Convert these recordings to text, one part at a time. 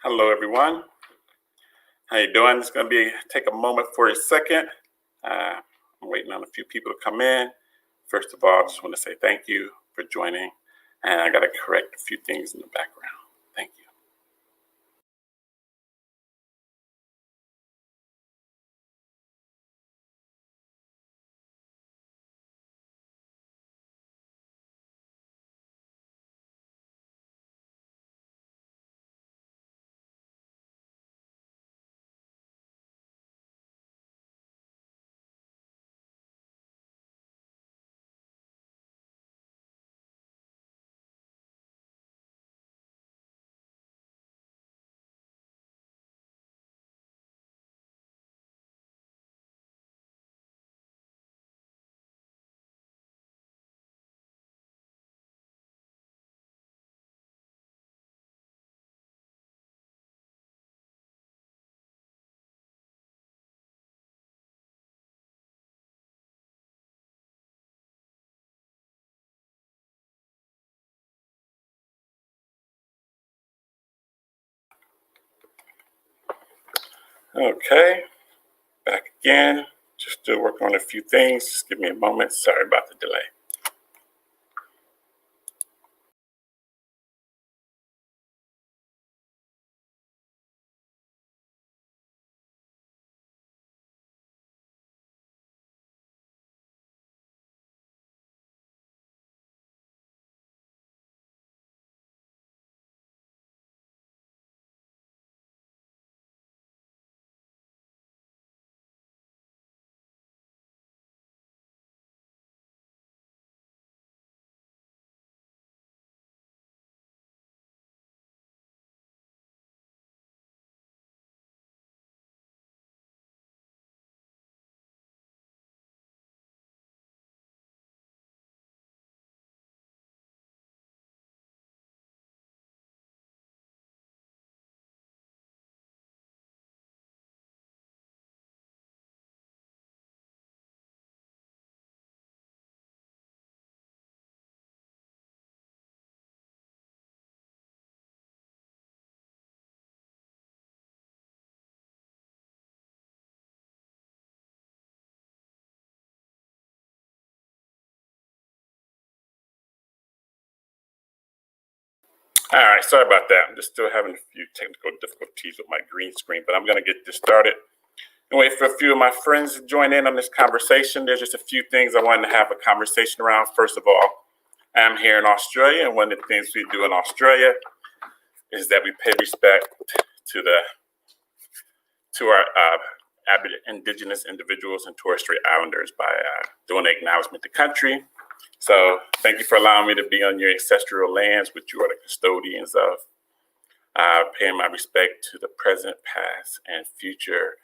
Hello, everyone. How you doing? It's going to take a moment for a second. I'm waiting on a few people to come in. First of all, I just want to say thank you for joining, and I got to correct a few things in the background. Thank you. Okay, back again. Just still working on a few things. Just give me a moment. Sorry about the delay. All right, sorry about that. I'm just still having a few technical difficulties with my green screen, but I'm going to get this started and wait for a few of my friends to join in on this conversation. There's just a few things I wanted to have a conversation around. First of all, I'm here in Australia, and one of the things we do in Australia is that we pay respect to our Indigenous individuals and Torres Strait Islanders by doing an acknowledgement to country. So thank you for allowing me to be on your ancestral lands, which you are the custodians of. Paying my respect to the present, past, and future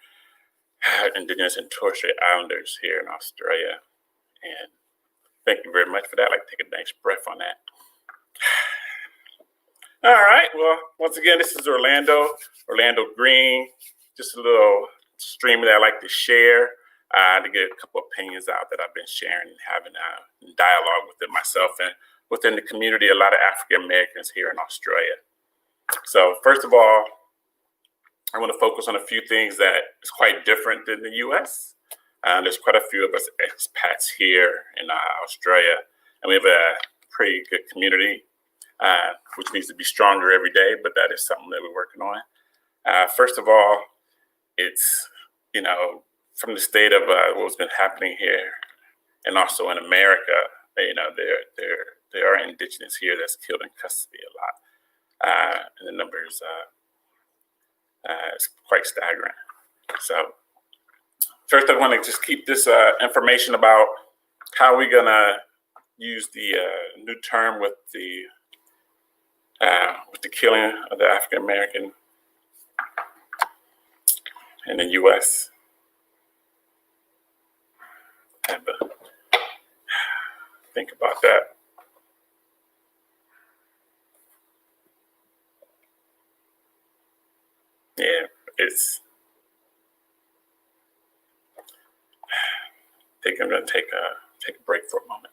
Indigenous and Torres Strait Islanders here in Australia. And thank you very much for that. I'd like to take a nice breath on that. All right. Well, once again, this is Orlando Green. Just a little stream that I like to share to get a couple opinions out that I've been sharing and having dialogue within myself and within the community, a lot of African Americans here in Australia. So first of all, I want to focus on a few things that is quite different than the U.S. There's quite a few of us expats here in Australia, and we have a pretty good community, which needs to be stronger every day, but that is something that we're working on. First of all, it's, from the state of what's been happening here and also in America, there are indigenous here that's killed in custody a lot. And the numbers is quite staggering. So first I want to just keep this information about how we're going to use the new term with the killing of the African American in the U.S. Have to think about that. Yeah, I think I'm going to take a break for a moment.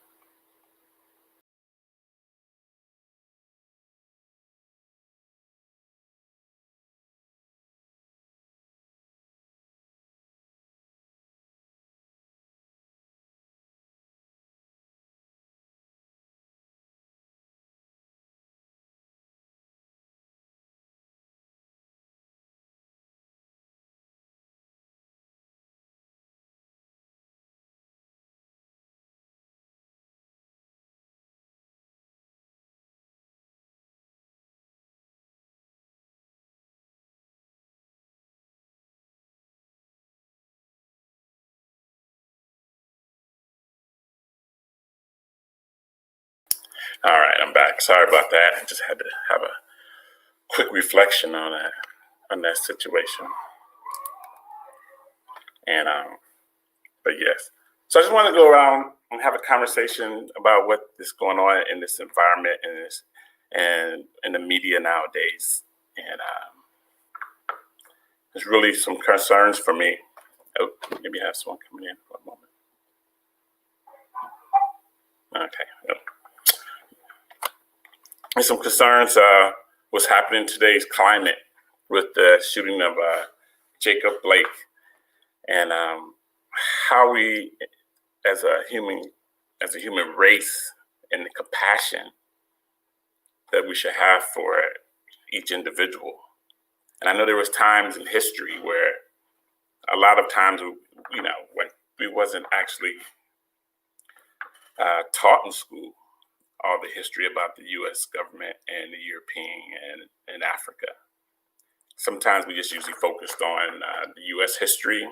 All right, I'm back. Sorry about that. I just had to have a quick reflection on that situation. And but yes. So I just want to go around and have a conversation about what is going on in this environment and in the media nowadays. And there's really some concerns for me. Oh, maybe I have someone coming in for a moment. Okay. Yep. There's some concerns what's happening in today's climate with the shooting of Jacob Blake, and how we as a human race, and the compassion that we should have for each individual. And I know there was times in history where a lot of times, when we wasn't actually taught in school all the history about the U.S. government and the European and Africa. Sometimes we just usually focused on the U.S. history.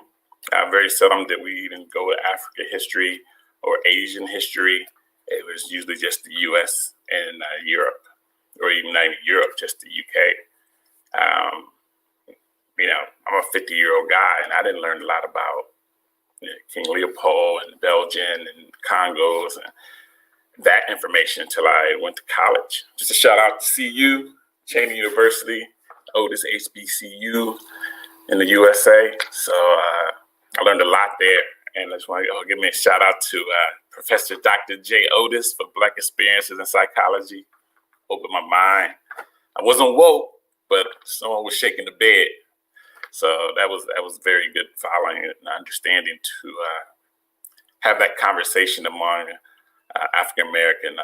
Very seldom did we even go to Africa history or Asian history. It was usually just the U.S. and Europe, or even not even Europe, just the U.K. I'm a 50-year-old guy, and I didn't learn a lot about King Leopold and Belgium and Congos and that information until I went to college. Just a shout out to CU, Cheney University, oldest HBCU in the USA. So I learned a lot there. And I just want to give me a shout out to Professor Dr. J. Otis for Black Experiences in Psychology. Opened my mind. I wasn't woke, but someone was shaking the bed. So that was very good following and understanding to have that conversation among African American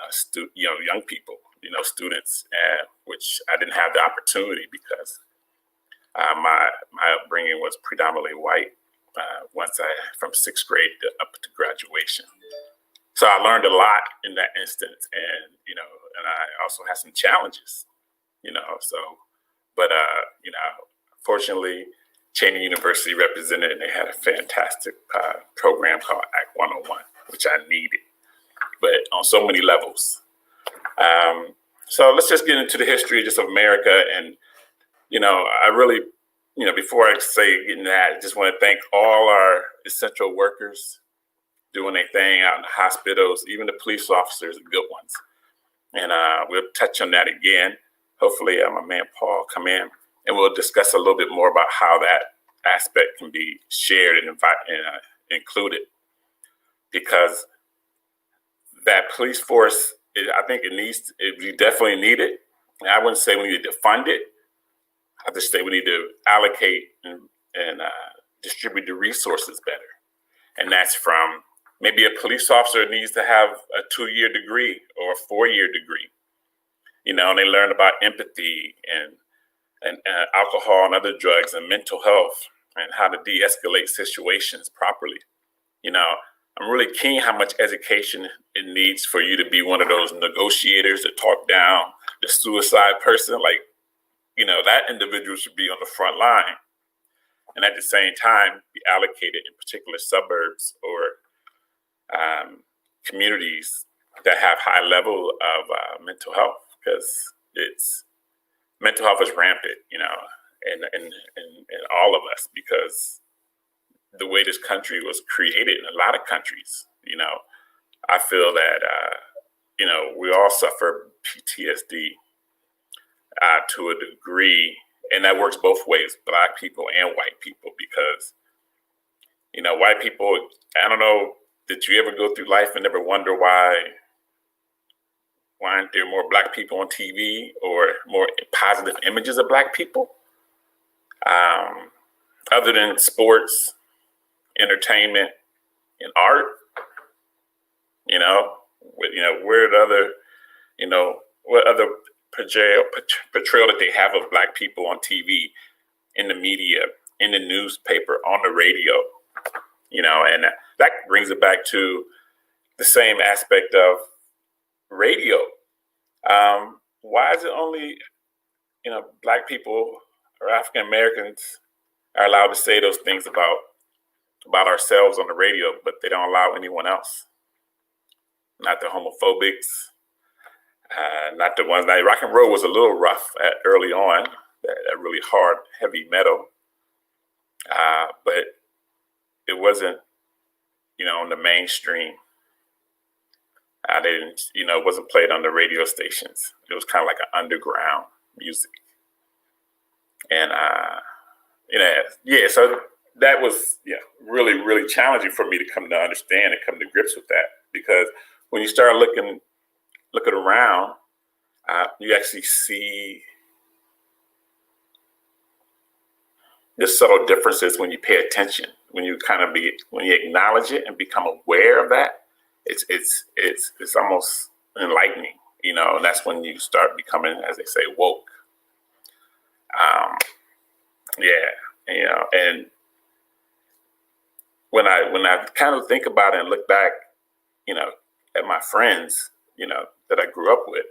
young people, students, which I didn't have the opportunity because my upbringing was predominantly white. From sixth grade up to graduation. So I learned a lot in that instance, and I also had some challenges, but fortunately, Cheney University represented, and they had a fantastic program called Act 101, which I needed, but on so many levels. So let's just get into the history just of America, and I really, before I say getting that, I just want to thank all our essential workers doing their thing out in the hospitals, even the police officers, the good ones. And we'll touch on that again. Hopefully my man Paul come in, and we'll discuss a little bit more about how that aspect can be shared and included. Because that police force, I think we definitely need it. And I wouldn't say we need to fund it. I just say we need to allocate and distribute the resources better. And that's from maybe a police officer needs to have a 2-year degree or a 4-year degree, and they learn about empathy and alcohol and other drugs and mental health and how to de-escalate situations properly. I'm really keen how much education it needs for you to be one of those negotiators that talk down the suicide person. Like, that individual should be on the front line, and at the same time be allocated in particular suburbs or communities that have high level of mental health, because mental health is rampant, in all of us, because the way this country was created in a lot of countries, I feel that we all suffer PTSD. To a degree, and that works both ways, Black people and white people, because, white people, I don't know, did you ever go through life and never wonder why aren't there more Black people on TV or more positive images of Black people? Other than sports, entertainment, and art, where the other, what other portrayal that they have of Black people on TV, in the media, in the newspaper, on the radio, and that brings it back to the same aspect of radio. Why is it only, Black people or African Americans are allowed to say those things about ourselves on the radio, but they don't allow anyone else? Not the homophobics, Not the ones that rock and roll was a little rough early on, that really hard, heavy metal, but it wasn't, on the mainstream. They didn't, it wasn't played on the radio stations. It was kind of like an underground music, and so that was really really challenging for me to come to understand and come to grips with that, because when you start looking around, you actually see the subtle differences when you pay attention, when you acknowledge it and become aware of that. It's almost enlightening, and that's when you start becoming, as they say, woke. And when I kind of think about it and look back, at my friends, that I grew up with,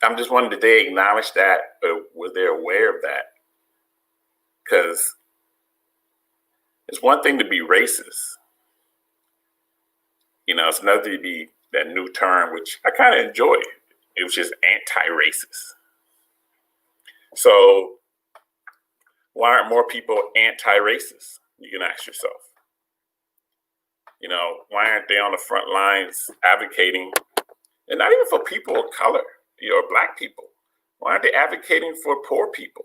I'm just wondering, did they acknowledge that, or were they aware of that? Because it's one thing to be racist, it's another to be that new term, which I kind of enjoy. It was just anti-racist. So why aren't more people anti-racist? You can ask yourself. Why aren't they on the front lines advocating, and not even for people of color, or black people? Why aren't they advocating for poor people?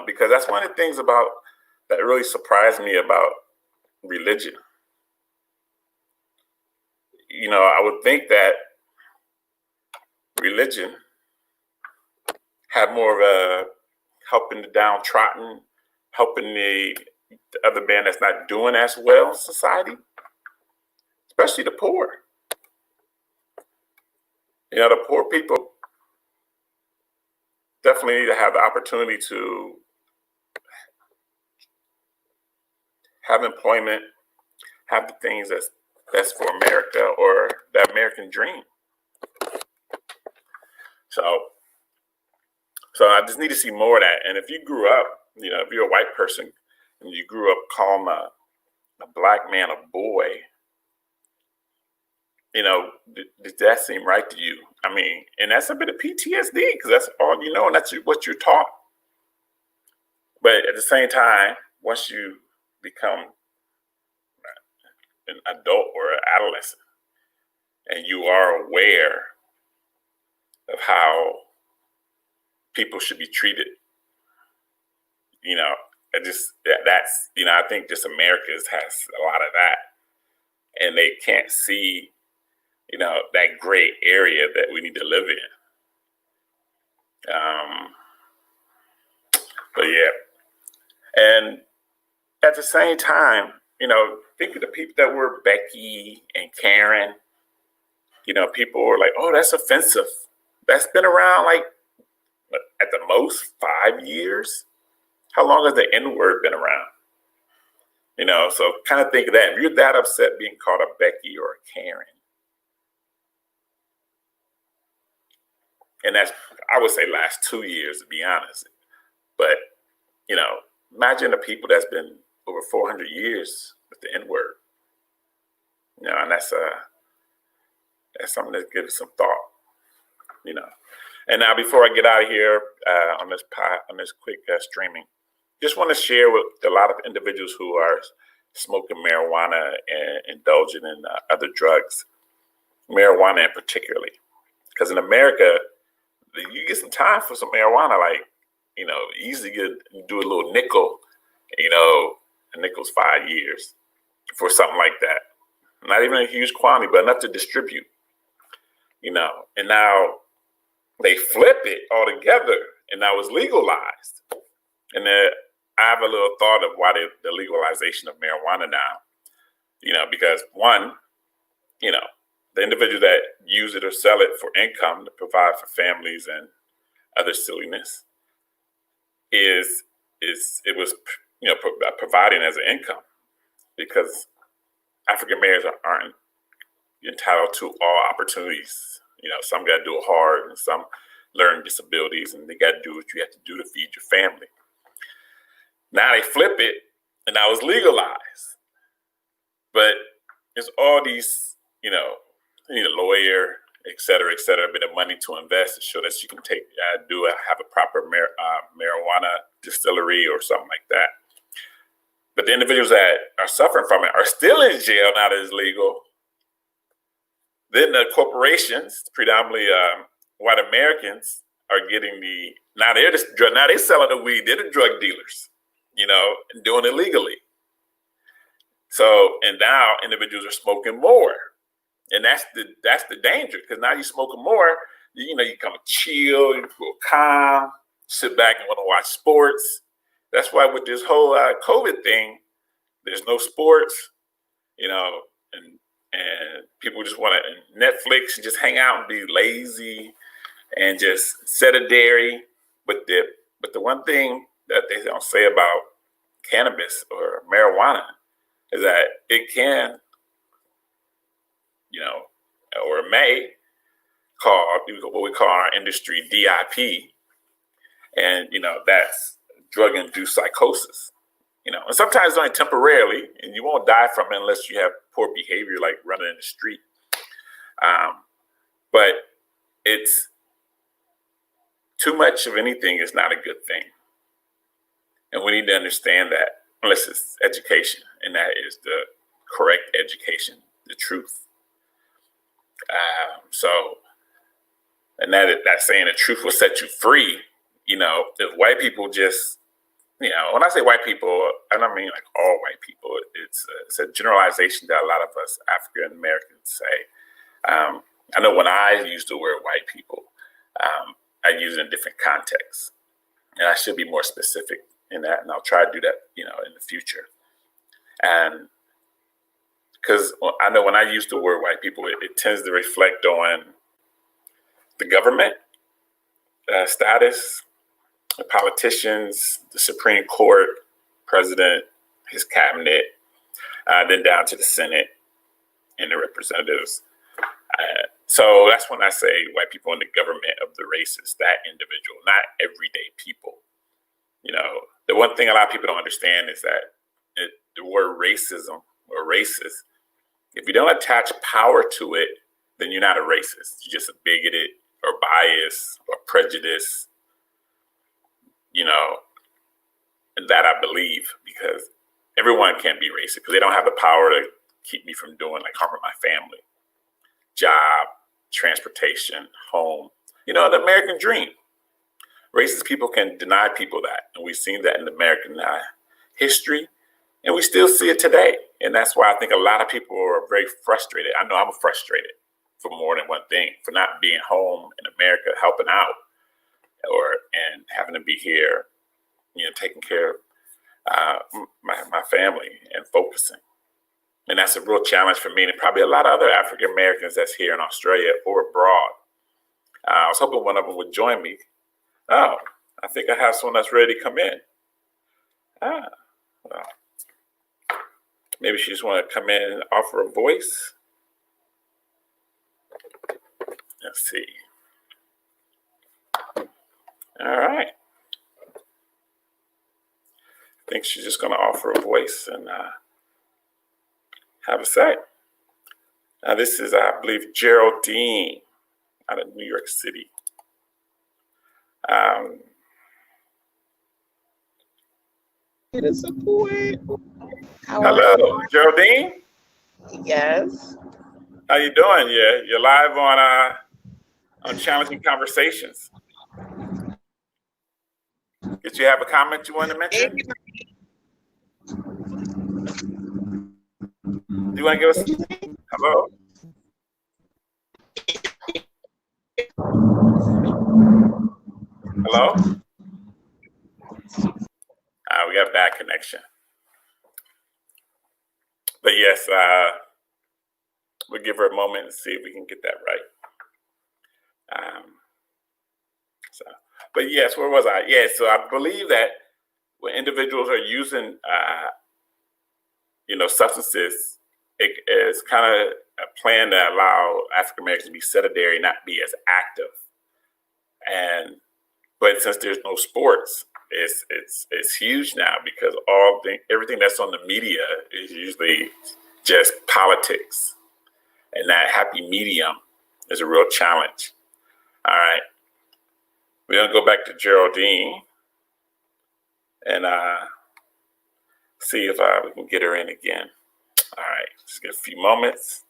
Because that's one of the things that really surprised me about religion. I would think that religion had more of a helping the downtrodden, helping the other man that's not doing as well in society, especially the poor. The poor people definitely need to have the opportunity to have employment, have the things that's best for America, or the American dream. So I just need to see more of that. And if you grew up, if you're a white person and you grew up calling a black man a boy, does that seem right to you? I mean, and that's a bit of PTSD, because that's all you know, and that's what you're taught. But at the same time, once you become an adult or an adolescent, and you are aware of how people should be treated, I think just America has a lot of that, and they can't see, that gray area that we need to live in. But yeah, and at the same time, think of the people that were Becky and Karen. People were like, "Oh, that's offensive." That's been around like at the most 5 years. How long has the N-word been around? So kind of think of that. If you're that upset being called a Becky or a Karen, and that's, I would say, last 2 years, to be honest. But imagine the people that's been over 400 years with the N-word. And that's something that gives some thought. And now, before I get out of here on this quick streaming, just want to share with a lot of individuals who are smoking marijuana and indulging in other drugs, marijuana in particularly, because in America, you get some time for some marijuana, like, easily do a little nickel, a nickel's 5 years for something like that. Not even a huge quantity, but enough to distribute, and now they flip it altogether, and now it's legalized. And then I have a little thought of why the legalization of marijuana now, because one, the individuals that use it or sell it for income to provide for families and other silliness it was providing as an income, because African Americans aren't entitled to all opportunities. Some got to do it hard, and some learn disabilities, and they got to do what you have to do to feed your family. Now they flip it, and now it's legalized. But it's all these, you need a lawyer, et cetera, a bit of money to invest to show that you can take, have a proper marijuana distillery or something like that. But the individuals that are suffering from it are still in jail now that it's legal. Then the corporations, predominantly white Americans, are getting now they're selling the weed. They're the drug dealers, and doing it legally. So, and now individuals are smoking more. And that's the danger, because now you're smoking more, you come chill, you feel calm, sit back and want to watch sports. That's why with this whole COVID thing, there's no sports, and people just want to Netflix and just hang out and be lazy and just sedentary. But the one thing that they don't say about cannabis or marijuana is that it can, or may cause what we call our industry DIP, and that's drug-induced psychosis. And sometimes only temporarily, and you won't die from it unless you have poor behavior, like running in the street. But it's too much of anything is not a good thing, and we need to understand that, unless it's education, and that is the correct education, the truth. And that's saying the truth will set you free. If white people just, when I say white people, I don't mean like all white people. It's a generalization that a lot of us African Americans say. I know when I use the word white people, I use it in different contexts, and I should be more specific in that, and I'll try to do that, in the future. And because I know when I use the word white people, it tends to reflect on the government status, the politicians, the Supreme Court, president, his cabinet, then down to the Senate and the representatives. So that's when I say white people in the government of the races, that individual, not everyday people. The one thing a lot of people don't understand is that the word racism or racist, if you don't attach power to it, then you're not a racist. You're just a bigoted or biased or prejudiced, and that I believe, because everyone can't be racist, because they don't have the power to keep me from doing, like, harming my family, job, transportation, home, the American dream. Racist people can deny people that, and we've seen that in American history, and we still see it today. And that's why I think a lot of people are very frustrated. I know I'm frustrated for more than one thing, for not being home in America, helping out, and having to be here, taking care of my family and focusing. And that's a real challenge for me, and probably a lot of other African Americans that's here in Australia or abroad. I was hoping one of them would join me. Oh, I think I have someone that's ready to come in. Well, maybe she just want to come in and offer a voice. Let's see. All right. I think she's just going to offer a voice and have a say. Now, this is, I believe, Geraldine out of New York City. It is a boy. Hello, Geraldine. Yes. How you doing? You're live on Challenging Conversations. Did you have a comment you want to mention? Do you want to give us hello? Hello? We got bad connection. But yes, we'll give her a moment and see if we can get that right. But yes, where was I? Yeah, so I believe that when individuals are using, substances, it is kind of a plan to allow African Americans to be sedentary, not be as active. But since there's no sports, it's huge now, because everything that's on the media is usually just politics, and that happy medium is a real challenge. All right. We're going to go back to Geraldine and see if we can get her in again. All right. Just get a few moments.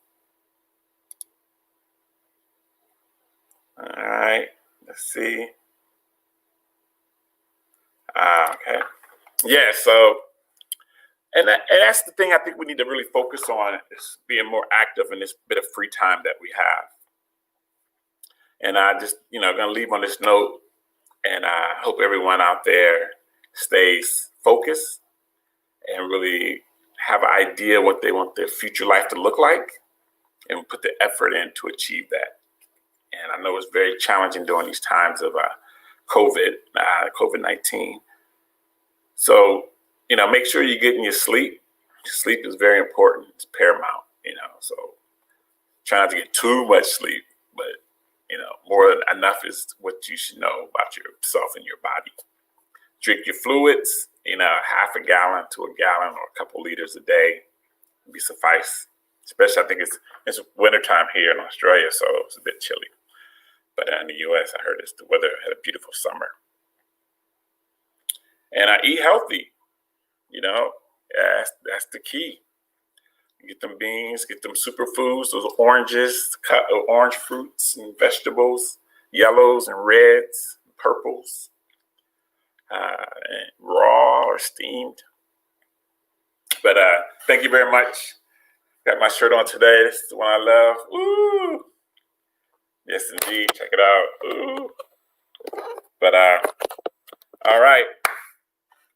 All right. Let's see. Okay. Yeah, so, and that's the thing I think we need to really focus on is being more active in this bit of free time that we have. And I just, going to leave on this note, and I hope everyone out there stays focused and really have an idea what they want their future life to look like and put the effort in to achieve that. And I know it's very challenging during these times of COVID-19. So, make sure you're getting your sleep. Sleep is very important. It's paramount, so try not to get too much sleep, but, more than enough is what you should know about yourself and your body. Drink your fluids, half a gallon to a gallon or a couple liters a day would be suffice. Especially, I think it's wintertime here in Australia, so it's a bit chilly. But in the U.S., I heard the weather had a beautiful summer. And eat healthy. That's the key. Get them beans, get them superfoods, those oranges, orange fruits and vegetables, yellows and reds, purples, and raw or steamed. But thank you very much. Got my shirt on today. This is the one I love. Ooh. Yes, indeed. Check it out. Ooh. But all right.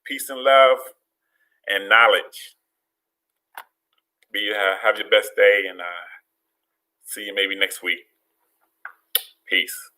Peace and love and knowledge. Have your best day, and see you maybe next week. Peace.